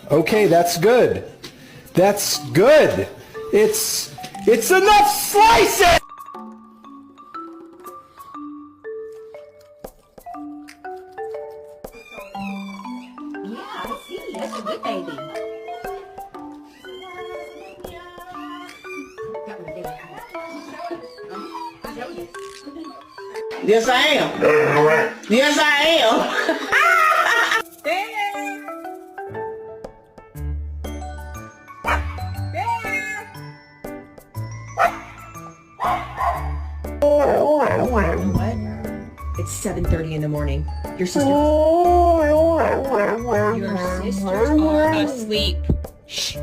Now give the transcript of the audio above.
Okay, that's good. That's good. It's enough slices! Yeah, I see. That's a good baby. Yes, I am. Yes, I am. What? It's 7:30 in the morning. Your sisters are asleep. Shh.